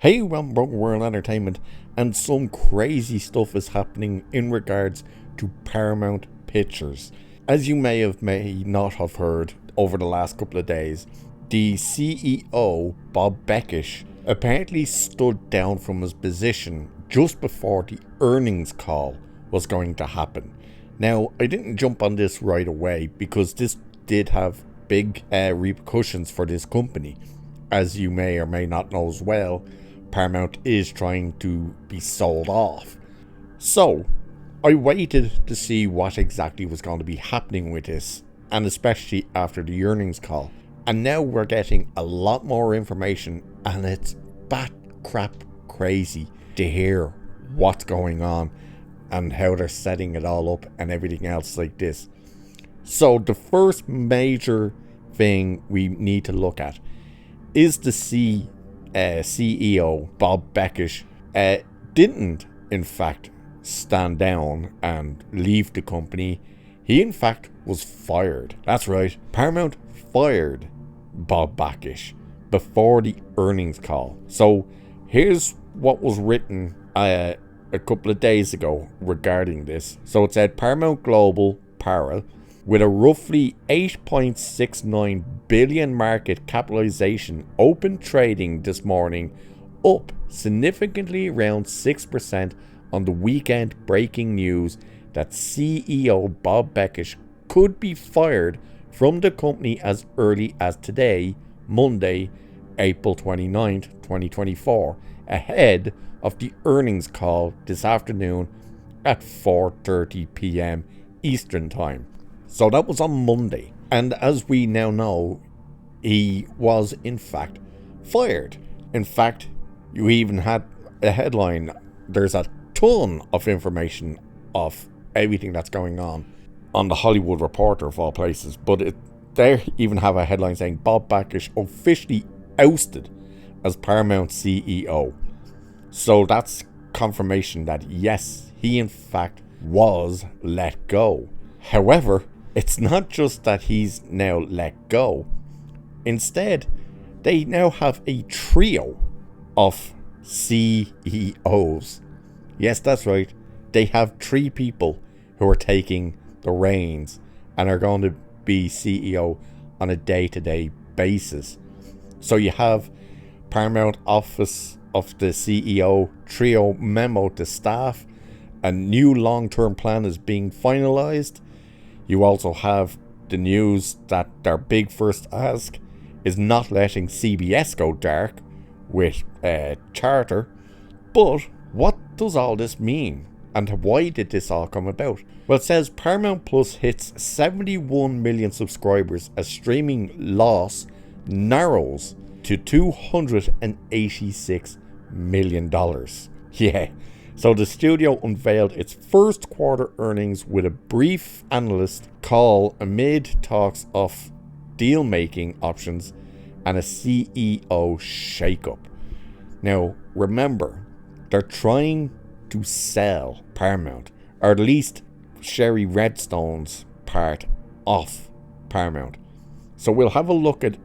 Hey, welcome to World Entertainment, and some crazy stuff is happening in regards to Paramount Pictures. As you may not have heard over the last couple of days, the CEO, Bob Beckish, apparently stood down from his position just before the earnings call was going to happen. Now, I didn't jump on this right away because this did have big repercussions for this company. As you may or may not know as well, Paramount is trying to be sold off. So, I waited to see what exactly was going to be happening with this, and especially after the earnings call. And now we're getting a lot more information, and it's bat crap crazy to hear what's going on and how they're setting it all up and everything else like this. So the first major thing we need to look at is the CEO, Bob Beckish, didn't in fact stand down and leave the company. He in fact was fired. That's right, Paramount fired Bob Beckish before the earnings call. So here's what was written a couple of days ago regarding this. So it said Paramount Global, Para, with a roughly 8.69 billion market capitalization, open trading this morning up significantly around 6% on the weekend, breaking news that CEO Bob Beckish could be fired from the company as early as today, Monday, April 29th, 2024, ahead of the earnings call this afternoon at 4:30 p.m. Eastern Time. So that was on Monday. And as we now know, he was in fact fired. In fact, you even had a headline. There's a ton of information of everything that's going on the Hollywood Reporter of all places. But they even have a headline saying Bob Beckish officially ousted as Paramount CEO. So that's confirmation that yes, he in fact was let go. However, it's not just that he's now let go. Instead, they now have a trio of CEOs. Yes, that's right. They have 3 people who are taking the reins and are going to be CEO on a day-to-day basis. So you have Paramount Office of the CEO trio memo to staff. A new long-term plan is being finalized. You also have the news that their big first ask is not letting CBS go dark with Charter. But what does all this mean? And why did this all come about? Well, it says Paramount Plus hits 71 million subscribers as streaming loss narrows to $286 million. Yeah. So the studio unveiled its first quarter earnings with a brief analyst call amid talks of deal-making options and a CEO shakeup. Now, remember, they're trying to sell Paramount, or at least Shari Redstone's part of Paramount. So we'll have a look at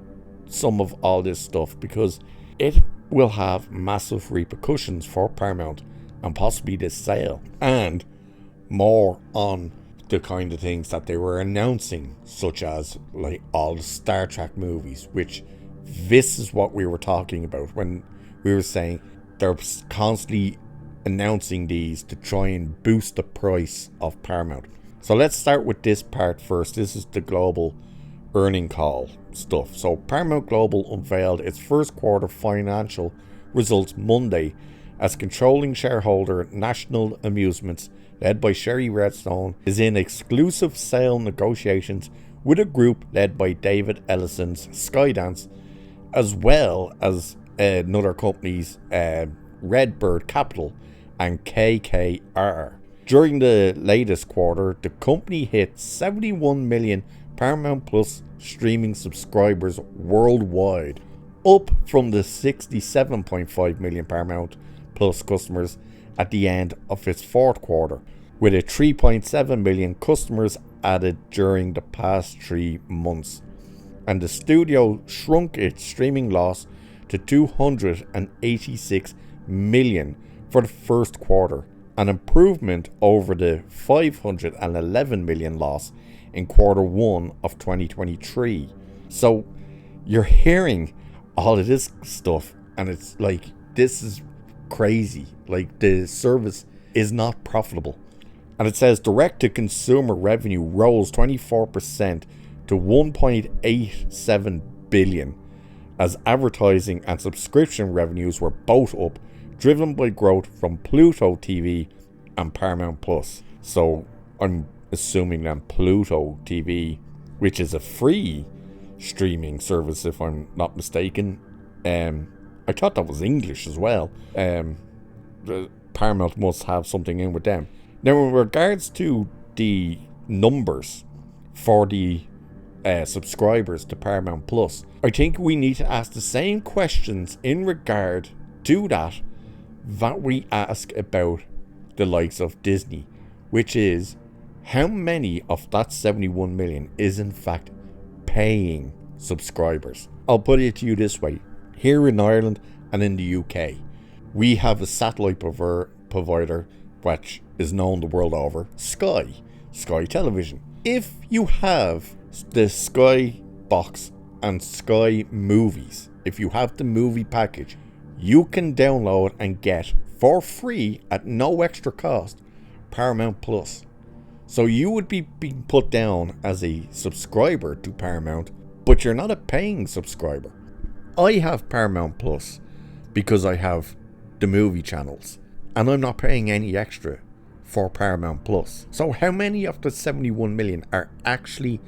some of all this stuff because it will have massive repercussions for Paramount and possibly this sale, and more on the kind of things that they were announcing, such as like all the Star Trek movies, which this is what we were talking about when we were saying they're constantly announcing these to try and boost the price of Paramount. So let's start with this part first. This is the global earning call stuff. So Paramount Global unveiled its first quarter financial results Monday as controlling shareholder National Amusements, led by Shari Redstone, is in exclusive sale negotiations with a group led by David Ellison's Skydance, as well as another company's Redbird Capital and KKR. During the latest quarter, the company hit 71 million Paramount Plus streaming subscribers worldwide, up from the 67.5 million Paramount Plus customers at the end of its fourth quarter, with a 3.7 million customers added during the past 3 months. And the studio shrunk its streaming loss to 286 million for the first quarter, an improvement over the 511 million loss in quarter one of 2023. So you're hearing all of this stuff and it's like, this is crazy. Like, the service is not profitable. And it says direct to consumer revenue rose 24% to 1.87 billion as advertising and subscription revenues were both up, driven by growth from Pluto TV and Paramount Plus. So I'm assuming that Pluto TV, which is a free streaming service if I'm not mistaken, I thought that was English as well. Paramount must have something in with them. Now, in regards to the numbers for the subscribers to Paramount Plus, I think we need to ask the same questions in regard to that we ask about the likes of Disney, which is how many of that 71 million is in fact paying subscribers. I'll put it to you this way. Here in Ireland and in the UK, we have a satellite provider which is known the world over, Sky Television. If you have the Sky box and Sky movies, if you have the movie package, you can download and get for free at no extra cost Paramount Plus. So you would be being put down as a subscriber to Paramount, but you're not a paying subscriber. I have Paramount Plus because I have the movie channels, and I'm not paying any extra for Paramount Plus. So how many of the 71 million are actually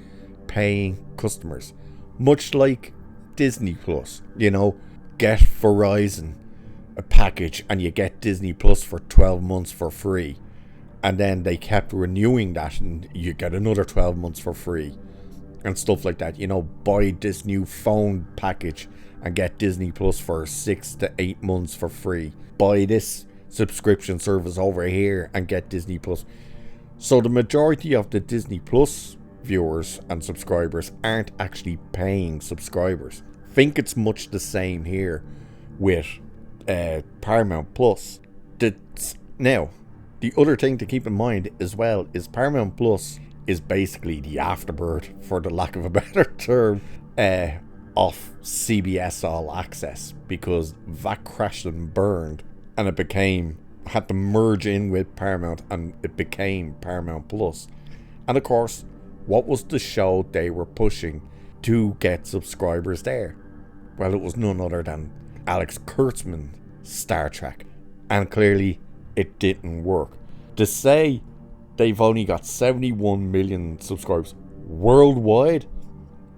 paying customers? Much like Disney Plus, you know, get Verizon a package and you get Disney Plus for 12 months for free. And then they kept renewing that and you get another 12 months for free and stuff like that. You know, buy this new phone package and get Disney Plus for 6 to 8 months for free. Buy this subscription service over here and get Disney Plus. So the majority of the Disney Plus viewers and subscribers aren't actually paying subscribers. I think it's much the same here with Paramount Plus. Now, the other thing to keep in mind as well is Paramount Plus is basically the afterbirth, for the lack of a better term, of CBS All Access, because that crashed and burned and it had to merge in with Paramount and it became Paramount Plus. And of course, what was the show they were pushing to get subscribers there? Well, it was none other than Alex Kurtzman's Star Trek, and clearly it didn't work. To say they've only got 71 million subscribers worldwide,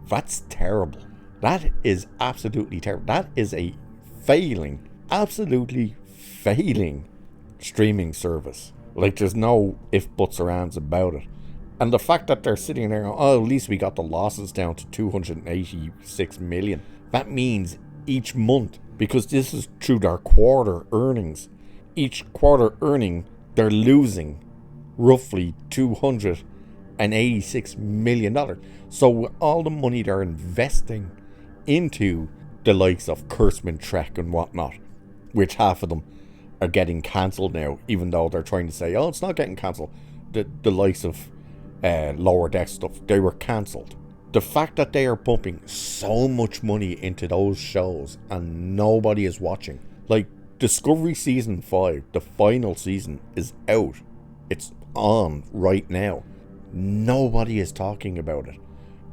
that's terrible. That is absolutely terrible. That is a absolutely failing streaming service. Like, there's no if, buts, or ands about it. And the fact that they're sitting there, at least we got the losses down to 286 million. That means each month, because this is through their quarter earnings, each quarter earning, they're losing roughly $286 million. So with all the money they're investing into the likes of Kurtzman Trek and whatnot, which half of them are getting cancelled now, even though they're trying to say, it's not getting cancelled. The likes of Lower Deck stuff, they were cancelled. The fact that they are pumping so much money into those shows and nobody is watching. Like, Discovery Season 5, the final season, is out. It's on right now. Nobody is talking about it.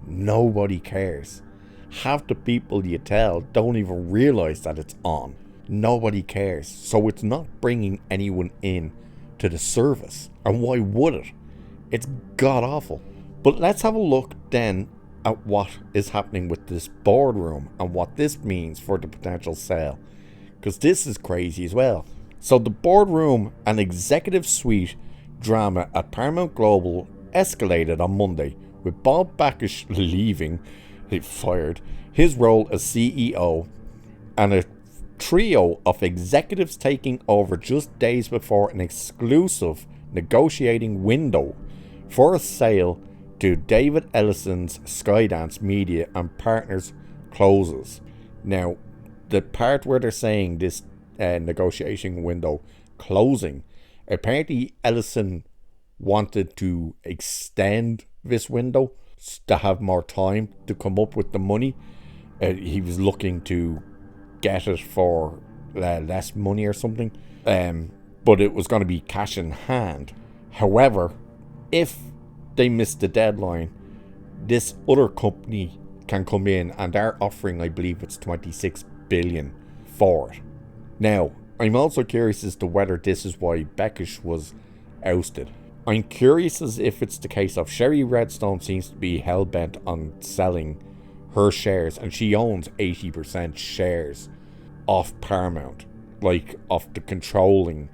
Nobody cares. Half the people you tell don't even realize that it's on. Nobody cares. So it's not bringing anyone in to the service. And why would it? It's god awful. But let's have a look then at what is happening with this boardroom and what this means for the potential sale, because this is crazy as well. So the boardroom and executive suite drama at Paramount Global escalated on Monday, with Bob Bakish leaving, he fired, his role as CEO, and a trio of executives taking over just days before an exclusive negotiating window for a sale to David Ellison's Skydance Media and Partners closes. Now, the part where they're saying this negotiation window closing, apparently Ellison wanted to extend this window to have more time to come up with the money. He was looking to get it for less money or something. But it was going to be cash in hand. However, if they miss the deadline, this other company can come in and they're offering, I believe it's 26 billion for it. Now, I'm also curious as to whether this is why Beckish was ousted. I'm curious as if it's the case of Shari Redstone seems to be hell-bent on selling her shares, and she owns 80% shares of Paramount, like of the controlling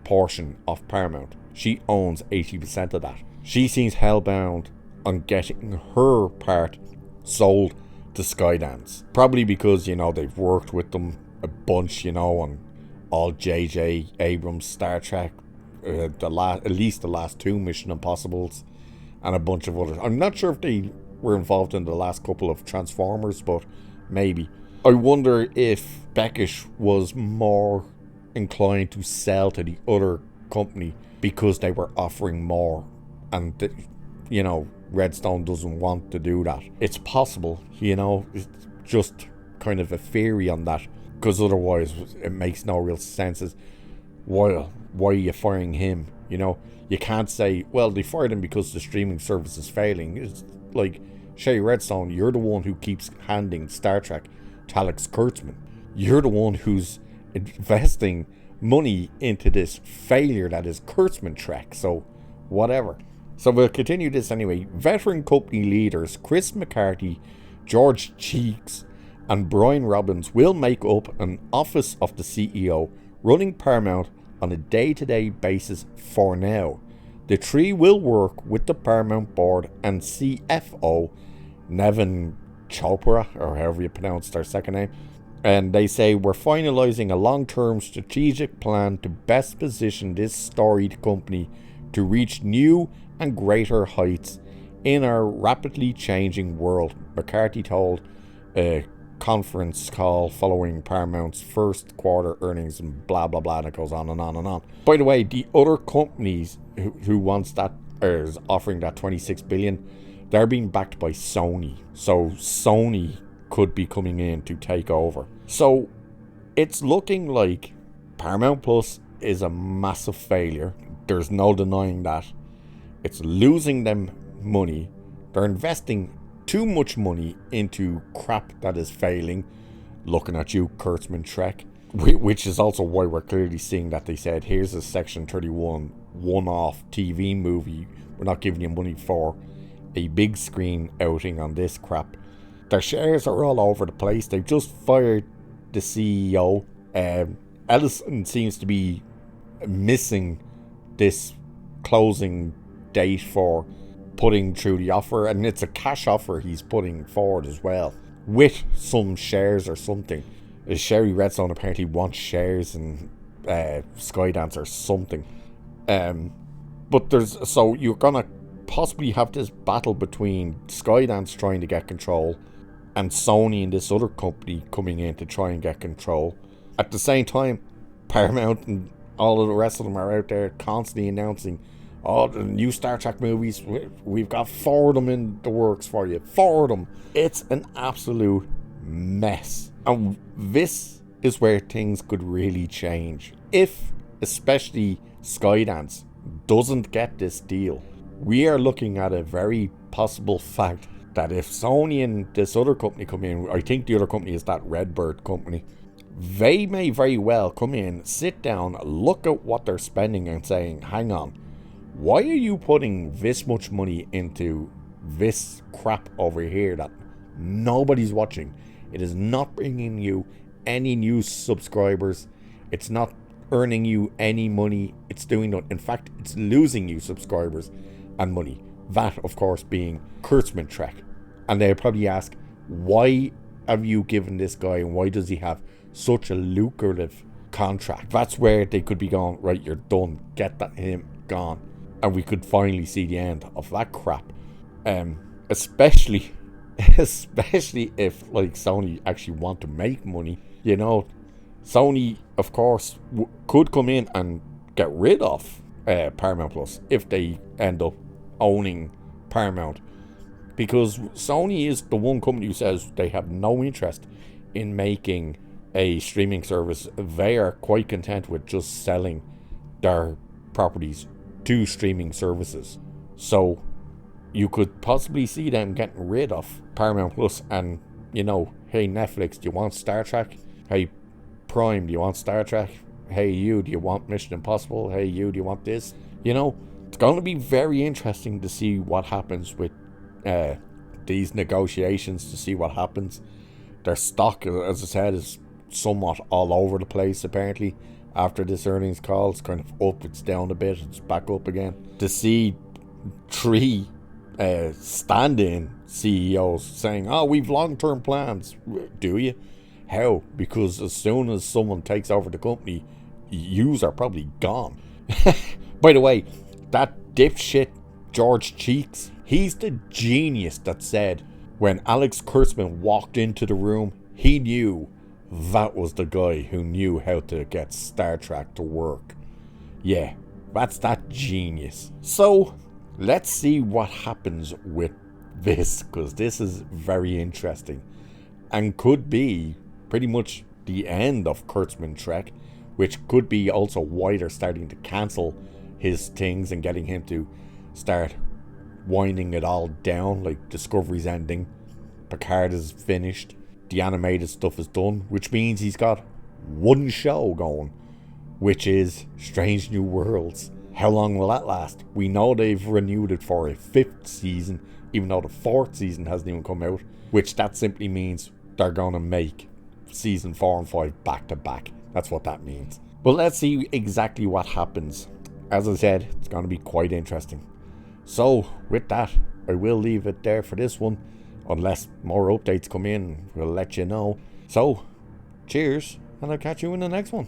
portion of Paramount. She owns 80% of that. She seems hellbound on getting her part sold to Skydance. Probably because, they've worked with them a bunch, on all J.J. Abrams Star Trek, at least the last 2 Mission Impossibles, and a bunch of others. I'm not sure if they were involved in the last couple of Transformers, but maybe. I wonder if Beckish was more inclined to sell to the other company because they were offering more, and Redstone doesn't want to do that. It's possible, it's just kind of a theory on that, because otherwise it makes no real sense. Why are you firing him? You can't say, well, they fired him because the streaming service is failing. It's like, Shari Redstone, you're the one who keeps handing Star Trek to Alex Kurtzman. You're the one who's investing money into this failure that is Kurtzman Trek, so whatever. So we'll continue this anyway. Veteran company leaders Chris McCarthy, George Cheeks, and Brian Robbins will make up an office of the CEO, running Paramount on a day-to-day basis for now. The three will work with the Paramount board and CFO, Nevin Chopra, or however you pronounce their second name. And they say, we're finalising a long-term strategic plan to best position this storied company to reach new and greater heights in our rapidly changing world, McCarthy told a conference call following Paramount's first quarter earnings, and blah blah blah, and it goes on and on and on. By the way, the other companies who wants that, or is offering that 26 billion, they're being backed by Sony. So Sony could be coming in to take over. So it's looking like Paramount Plus is a massive failure. There's no denying that. It's losing them money. They're investing too much money into crap that is failing. Looking at you, Kurtzman Trek. Which is also why we're clearly seeing that they said, here's a Section 31 one-off TV movie. We're not giving you money for a big screen outing on this crap. Their shares are all over the place. They've just fired the CEO. Ellison seems to be missing this closing date for putting through the offer, and it's a cash offer he's putting forward as well, with some shares or something. Shari Redstone apparently wants shares in Skydance or something. But so you're gonna possibly have this battle between Skydance trying to get control and Sony and this other company coming in to try and get control. At the same time, Paramount and all of the rest of them are out there constantly announcing, oh, the new Star Trek movies, we've got 4 of them in the works for you. 4 of them. It's an absolute mess. And this is where things could really change. If, especially Skydance, doesn't get this deal, we are looking at a very possible fact that if Sony and this other company come in, I think the other company is that Redbird company, they may very well come in, sit down, look at what they're spending and saying, hang on, why are you putting this much money into this crap over here that nobody's watching? It is not bringing you any new subscribers. It's not earning you any money. It's doing that. In fact, it's losing you subscribers and money. That, of course, being Kurtzman Trek. And they'll probably ask, why have you given this guy, and why does he have such a lucrative contract? That's where they could be going, right, you're done. Get that him gone. And we could finally see the end of that crap. Especially if, like, Sony actually want to make money. You know, Sony, of course, could come in and get rid of Paramount Plus if they end up owning Paramount, because Sony is the one company who says they have no interest in making a streaming service. They are quite content with just selling their properties to streaming services. So you could possibly see them getting rid of Paramount Plus and, hey Netflix, do you want Star Trek? Hey Prime, do you want Star Trek? Hey you, do you want Mission Impossible? Hey you, do you want this? It's going to be very interesting to see what happens with these negotiations, to see what happens. Their stock, as I said, is somewhat all over the place apparently. After this earnings call, it's kind of up, it's down a bit, it's back up again. To see 3 stand-in CEOs saying, oh, we've long-term plans. Do you? How? Because as soon as someone takes over the company, yous are probably gone. By the way, that dipshit George Cheeks, he's the genius that said when Alex Kurtzman walked into the room, he knew that was the guy who knew how to get Star Trek to work. Yeah, that's that genius. So, let's see what happens with this, because this is very interesting and could be pretty much the end of Kurtzman Trek, which could be also why they're starting to cancel his things and getting him to start winding it all down. Like Discovery's ending, Picard is finished, the animated stuff is done, which means he's got one show going, which is Strange New Worlds. How long will that last? We know they've renewed it for a 5th season, even though the 4th season hasn't even come out, which that simply means they're going to make season 4 and 5 back to back. That's what that means. But let's see exactly what happens. As I said, it's going to be quite interesting. So, with that, I will leave it there for this one. Unless more updates come in, we'll let you know. So, cheers, and I'll catch you in the next one.